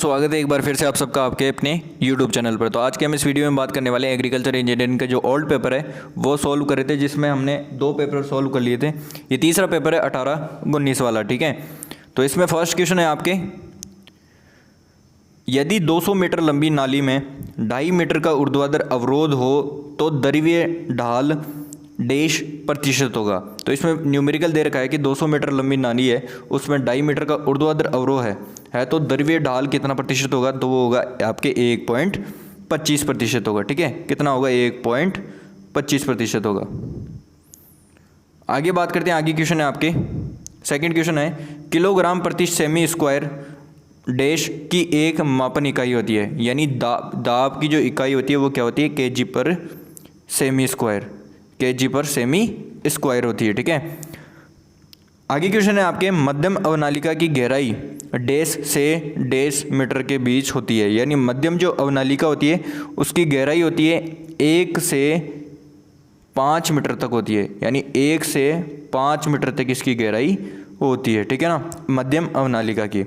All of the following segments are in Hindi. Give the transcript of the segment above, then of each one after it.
स्वागत है एक बार फिर से आप सबका आपके अपने YouTube चैनल पर। तो आज के हम इस वीडियो में बात करने वाले हैं एग्रीकल्चर इंजीनियरिंग का जो ओल्ड पेपर है वो सॉल्व करे थे, जिसमें हमने 2 पेपर सॉल्व कर लिए थे। ये तीसरा पेपर है 18-19 वाला, ठीक है। तो इसमें फर्स्ट क्वेश्चन है आपके, यदि 200 मीटर लंबी नाली में 2.5 मीटर का ऊर्ध्वाधर अवरोध हो तो द्रव्य ढाल डेश प्रतिशत होगा। तो इसमें न्यूमेरिकल दे रखा है कि 200 मीटर लंबी नाली है, उसमें 2.5 मीटर का ऊर्ध्वाधर अवरोध है तो द्रव्य ढाल कितना प्रतिशत होगा, तो वो होगा आपके 1.25% होगा, ठीक है। कितना होगा, 1.25% होगा। आगे बात करते हैं, आगे क्वेश्चन है आपके, सेकंड क्वेश्चन है, किलोग्राम प्रति सेमी स्क्वायर डैश की एक मापन इकाई होती है, यानी दाब की जो इकाई होती है वो क्या होती है, केजी पर सेमी स्क्वायर, केजी पर सेमी स्क्वायर होती है, ठीक है। आगे क्वेश्चन है आपके, मध्यम अवनालिका की गहराई डैश से डैश मीटर के बीच होती है, यानी मध्यम जो अवनालिका होती है उसकी गहराई होती है 1 से 5 मीटर तक होती है, यानी 1 से 5 मीटर तक इसकी गहराई होती है, ठीक है ना, मध्यम अवनालिका की।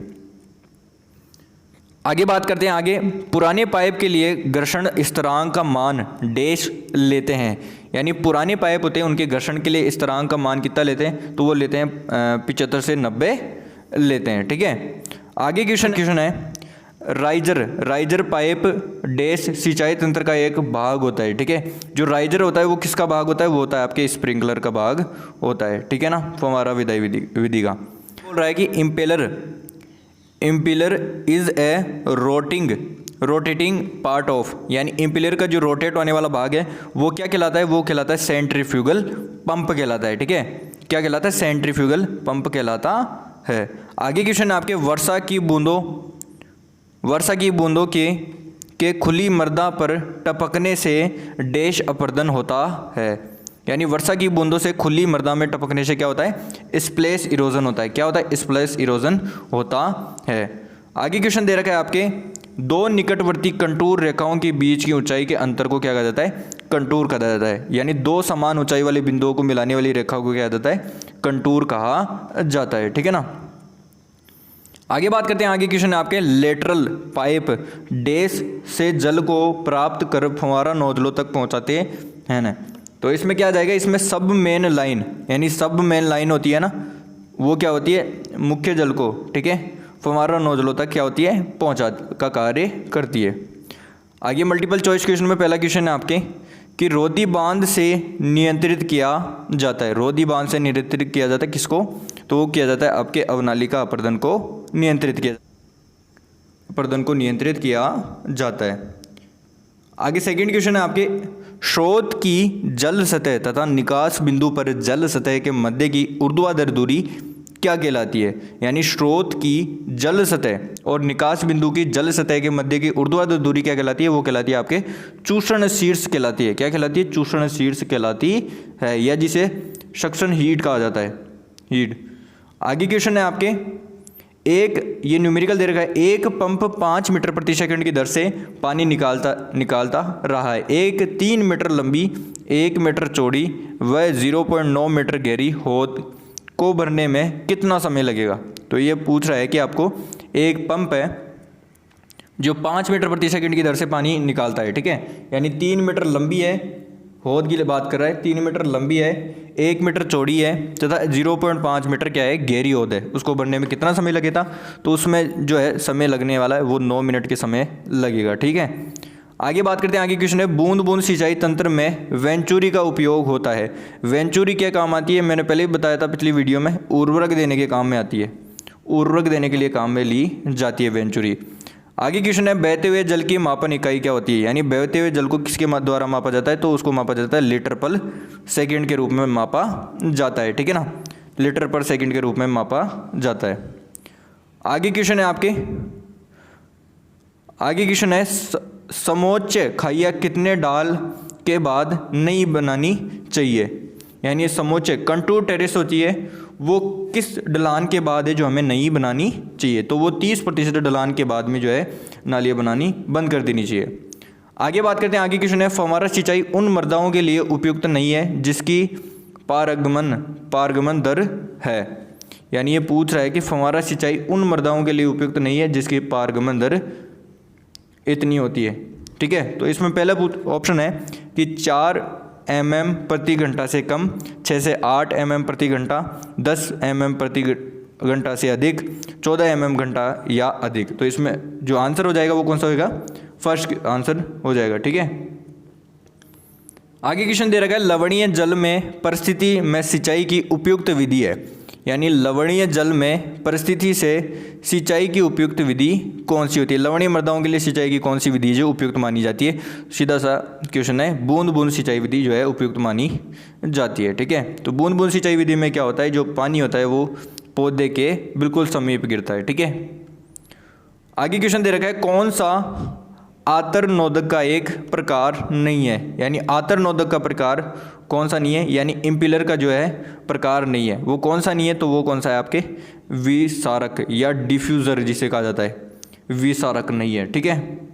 आगे बात करते हैं, आगे पुराने पाइप के लिए घर्षण स्थिरांक का मान डैश लेते हैं, यानी पुराने पाइप होते हैं उनके घर्षण के लिए स्थिरांक का मान कितना लेते हैं, तो वो लेते हैं 75 से 90 लेते हैं, ठीक है। आगे क्वेश्चन है, राइजर पाइप डैश सिंचाई तंत्र का एक भाग होता है, ठीक है। जो राइजर होता है वो किसका भाग होता है, वो होता है आपके स्प्रिंकलर का भाग होता है, ठीक है ना, फव्वारा विधि का। बोल रहा है कि impeller is a rotating part of, यानी इम्पेलर का जो रोटेट होने वाला भाग है वो क्या कहलाता है, वो कहलाता है सेंट्रीफ्यूगल पंप कहलाता है, ठीक है। क्या कहलाता है, सेंट्रीफ्यूगल पंप कहलाता है। आगे क्वेश्चन आपके, वर्षा की बूंदों के खुली मृदा पर टपकने से डैश अपरदन होता है, यानी वर्षा की बूंदों से खुली मृदा में टपकने से क्या होता है, स्प्लैश इरोजन होता है। क्या होता है, स्प्लैश इरोजन होता है। आगे क्वेश्चन दे रखा है आपके, 2 निकटवर्ती कंटूर रेखाओं के बीच की ऊंचाई के अंतर को क्या कहा जाता है, कंटूर कहा जाता है, यानी 2 समान ऊंचाई वाले बिंदुओं को मिलाने वाली रेखा को क्या जाता है, कंटूर कहा जाता है, ठीक है ना। आगे बात करते हैं, आगे क्वेश्चन है आपके, लेटरल पाइप डैश से जल को प्राप्त कर फव्वारा नोजलों तक पहुंचाते हैं ना। तो इसमें क्या आ जाएगा, इसमें सब मेन लाइन, यानी सब मेन लाइन होती है ना, वो क्या होती है, मुख्य जल को, ठीक है, फव्वारा नोजलों तक क्या होती है, पहुंचा का कार्य करती है। आगे मल्टीपल चॉइस क्वेश्चन में पहला क्वेश्चन है आपके, कि रोधी बांध से नियंत्रित किया जाता है, रोधी बांध से नियंत्रित किया जाता है किसको, तो वो किया जाता है आपके अवनालिका अपरदन को नियंत्रित किया जाता है। आगे सेकंड क्वेश्चन है आपके, स्रोत की जल सतह तथा निकास बिंदु पर जल सतह के मध्य की ऊर्ध्वाधर दूरी क्या कहलाती है, यानी स्रोत की जल सतह और निकास बिंदु की जल सतह के मध्य की ऊर्ध्वाधर दूरी क्या कहलाती है, वो कहलाती है आपके चूषण शीर्ष कहलाती है। क्या कहलाती है, चूषण शीर्ष कहलाती है, या जिसे सक्शन हीट कहा जाता है, हीट। आगे क्वेश्चन है आपके, ये न्यूमेरिकल दे रखा है, एक पंप 5 मीटर प्रति सेकंड की दर से पानी निकालता रहा है, एक 3 मीटर लंबी 1 मीटर चौड़ी व 0.9 मीटर गहरी होद को भरने में कितना समय लगेगा। तो ये पूछ रहा है कि आपको एक पंप है जो 5 मीटर प्रति सेकंड की दर से पानी निकालता है, ठीक है, यानी 3 मीटर लंबी है, होद की बात कर रहा है, 3 मीटर लंबी है, 1 मीटर चौड़ी है तथा 0.5 मीटर क्या है, गहरी होद है, उसको भरने में कितना समय लगेगा, तो उसमें जो है समय लगने वाला है वो 9 मिनट के समय लगेगा, ठीक है। आगे बात करते हैं, आगे क्वेश्चन है, बूंद बूंद सिंचाई तंत्र में वेंचुरी का उपयोग होता है, वेंचुरी क्या काम आती है, मैंने पहले ही बताया था पिछली वीडियो में, उर्वरक देने के काम में आती है, उर्वरक देने के लिए काम में ली जाती है वेंचुरी। आगे क्वेश्चन है, बहते हुए जल की मापन इकाई क्या होती है, यानी बहते हुए जल को किसके द्वारा मापा जाता है, तो उसको मापा जाता है लीटर पर सेकंड के रूप में मापा जाता है, ठीक है ना, लीटर पर सेकंड के रूप में मापा जाता है। आगे क्वेश्चन है आपके, आगे क्वेश्चन है, समोच्च खाइया कितने डाल के बाद नई बनानी चाहिए, यानी समोच्च कंटूर टेरेस होती है वो किस ढलान के बाद है जो हमें नई बनानी चाहिए, तो वो 30% ढलान के बाद में जो है नालियाँ बनानी बंद कर देनी चाहिए। आगे बात करते हैं, आगे क्वेश्चन है, फव्वारा सिंचाई उन मृदाओं के लिए उपयुक्त नहीं है जिसकी पारगमन दर है, यानी ये पूछ रहा है कि फव्वारा सिंचाई उन मृदाओं के लिए उपयुक्त नहीं है जिसकी पारगमन दर इतनी होती है। ठीक है, तो इसमें पहला ऑप्शन है कि 4 mm प्रति घंटा से कम, 6 से 8 mm प्रति घंटा, 10 mm प्रति घंटा से अधिक, 14 mm घंटा या अधिक। तो इसमें जो आंसर हो जाएगा वो कौन सा होगा? फर्स्ट आंसर हो जाएगा। ठीक है, आगे क्वेश्चन दे रखा है लवणीय जल में परिस्थिति में सिंचाई की उपयुक्त विधि है, यानी लवणीय जल में परिस्थिति से सिंचाई की उपयुक्त विधि कौन सी होती है? लवणीय मृदाओं के लिए सिंचाई की कौन सी विधि जो उपयुक्त मानी जाती है? सीधा सा क्वेश्चन है, बूंद बूंद सिंचाई विधि जो है उपयुक्त मानी जाती है। ठीक है, तो बूंद बूंद सिंचाई विधि में क्या होता है, जो पानी होता है वो पौधे के बिल्कुल समीप गिरता है। ठीक है, आगे क्वेश्चन दे रखा है कौन सा आतरनोदक का एक प्रकार नहीं है, यानी आतरनोदक का प्रकार कौन सा नहीं है, यानी इम्पिलर का जो है प्रकार नहीं है, वो कौन सा नहीं है? तो वो कौन सा है आपके? विसारक या डिफ्यूज़र जिसे कहा जाता है, विसारक नहीं है। ठीक है,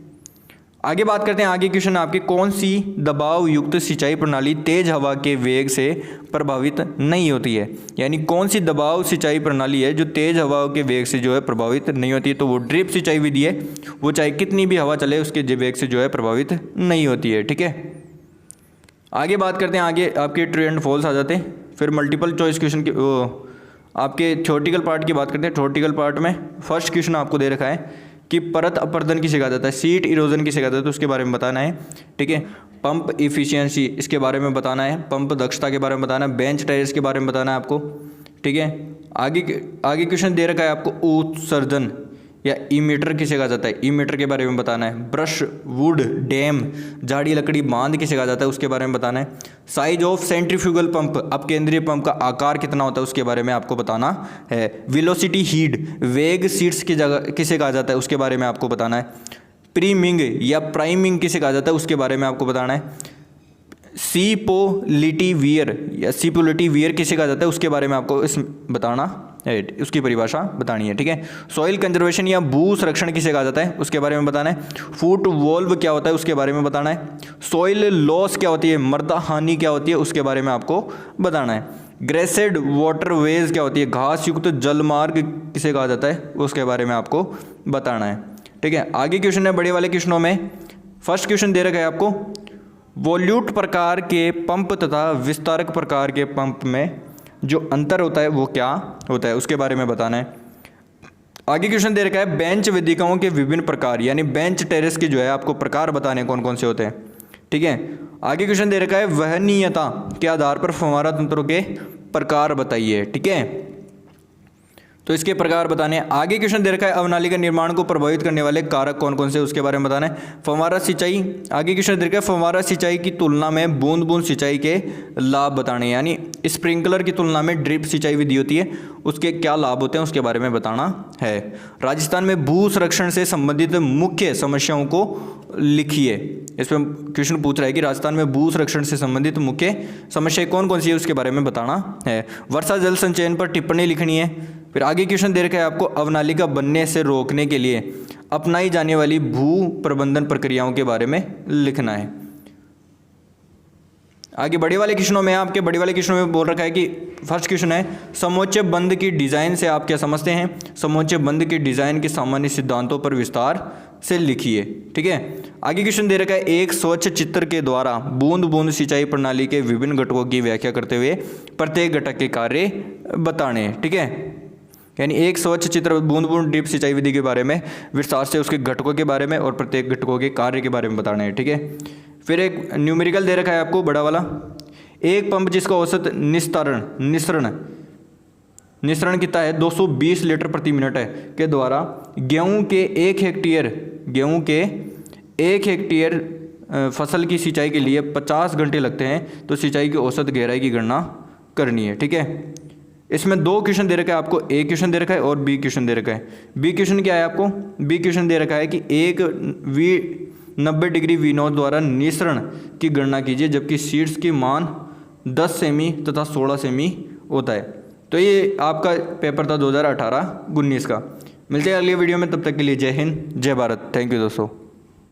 आगे बात करते हैं। आगे क्वेश्चन आपके कौन सी दबाव युक्त सिंचाई प्रणाली तेज हवा के वेग से प्रभावित नहीं होती है, यानी कौन सी दबाव सिंचाई प्रणाली है जो तेज हवा के वेग से जो है प्रभावित नहीं होती है? तो वो ड्रिप सिंचाई विधि है, वो चाहे कितनी भी हवा चले उसके वेग से जो है प्रभावित नहीं होती है। ठीक है, आगे बात करते हैं। आगे आपके ट्रू एंड फॉल्स आ जाते हैं, फिर मल्टीपल चॉइस क्वेश्चन की आपके थ्योरेटिकल पार्ट की बात करते हैं। थ्योरेटिकल पार्ट में फर्स्ट क्वेश्चन आपको दे रखा है कि परत अपरदन किसे कहा जाता है, सीट इरोजन किसे कहा जाता है, तो उसके बारे में बताना है। ठीक है, पंप इफिशियंसी इसके बारे में बताना है, पंप दक्षता के बारे में बताना है, बेंच टेरेस के बारे में बताना है आपको। ठीक है, आगे क्वेश्चन दे रखा है आपको उत्सर्जन या इमीटर किसे कहा जाता है, इमीटर के बारे में बताना है। ब्रश वुड डैम झाड़ी लकड़ी बांध किसे कहा जाता है, उसके बारे में बताना है। साइज ऑफ सेंट्रीफ्यूगल पंप, अब केंद्रीय पंप का आकार कितना होता है उसके बारे में आपको बताना है। वेलोसिटी हीड वेग सीट्स की जगह किसे कहा जाता है उसके बारे में आपको बताना है। प्रीमिंग या प्राइमिंग किसे कहा जाता है उसके बारे में आपको बताना है। सीपोलिटिवियर या सीपोलिटिवियर किसे कहा जाता है उसके बारे में आपको बताना है, उसकी परिभाषा बतानी है। ठीक है, सॉइल कंजर्वेशन या भू संरक्षण किसे कहा जाता है उसके बारे में बताना है। फुट वॉल्व क्या होता है उसके बारे में बताना है। सॉइल लॉस क्या होती है, मृदा हानि क्या होती है उसके बारे में आपको बताना है। ग्रेसेड वाटरवेज क्या होती है, घास युक्त जलमार्ग किसे कहा जाता है उसके बारे में आपको बताना है। ठीक है, आगे क्वेश्चन है बड़े वाले क्वेश्चनों में। फर्स्ट क्वेश्चन दे रखा है आपको वॉल्यूट प्रकार के पंप तथा विस्तारक प्रकार के पंप में जो अंतर होता है वो क्या होता है उसके बारे में बताना है। आगे क्वेश्चन दे रखा है बेंच वेदिकाओं के विभिन्न प्रकार, यानी बेंच टेरेस के जो है आपको प्रकार बताने कौन कौन से होते हैं। ठीक है, आगे क्वेश्चन दे रखा है वहनीयता के आधार पर फव्वारा तंत्रों के प्रकार बताइए। ठीक है, तो इसके प्रकार बताने हैं। आगे क्वेश्चन दे रखा है अवनालिका निर्माण को प्रभावित करने वाले कारक कौन कौन से उसके बारे में बताना है। फव्वारा सिंचाई, आगे क्वेश्चन दे रखा है फव्वारा सिंचाई की तुलना में बूंद बूंद सिंचाई के लाभ बताने, यानी स्प्रिंकलर की तुलना में ड्रिप सिंचाई विधि होती है उसके क्या लाभ होते हैं उसके बारे में बताना है। राजस्थान में भू संरक्षण से संबंधित मुख्य समस्याओं को लिखिए। इसमें क्वेश्चन पूछ रहा है कि राजस्थान में भू संरक्षण से संबंधित मुख्य समस्याएं कौन कौन सी है उसके बारे में बताना है। वर्षा जल संचयन पर टिप्पणी लिखनी है। फिर आगे क्वेश्चन दे रखा है आपको अवनालिका बनने से रोकने के लिए अपनाई जाने वाली भू प्रबंधन प्रक्रियाओं के बारे में लिखना है। आगे बड़े वाले क्वेश्चनों में आपके बड़े वाले क्वेश्चनों में बोल रखा है कि फर्स्ट क्वेश्चन है समोच्च बंध की डिज़ाइन से आप क्या समझते हैं, समोच्च बंध की डिज़ाइन के सामान्य सिद्धांतों पर विस्तार से लिखिए। ठीक है, आगे क्वेश्चन दे रखा है एक स्वच्छ चित्र के द्वारा बूंद बूंद सिंचाई प्रणाली के विभिन्न घटकों की व्याख्या करते हुए प्रत्येक घटक के कार्य बताने। ठीक है, यानी एक स्वच्छ चित्र बूंद बूंद ड्रिप सिंचाई विधि के बारे में विस्तार से उसके घटकों के बारे में और प्रत्येक घटकों के कार्य के बारे में बताना है। ठीक है, फिर एक न्यूमेरिकल दे रखा है आपको बड़ा वाला, एक पंप जिसका औसत निस्सरण कितना है 220 लीटर प्रति मिनट है के द्वारा गेहूं के एक हेक्टेयर फसल की सिंचाई के लिए 50 घंटे लगते हैं, तो सिंचाई की औसत गहराई की गणना करनी है। ठीक है, इसमें दो क्वेश्चन दे रखा है आपको, एक क्वेश्चन दे रखा है और बी क्वेश्चन दे रखा है। बी क्वेश्चन क्या है आपको, बी क्वेश्चन दे रखा है कि एक 90 डिग्री V0 द्वारा निस्सरण की गणना कीजिए जबकि सीड्स की मान 10 सेमी तथा 16 सेमी होता है। तो ये आपका पेपर था 2018-19 का। मिलते हैं अगली वीडियो में, तब तक के लिए जय हिंद जय भारत। थैंक यू दोस्तों।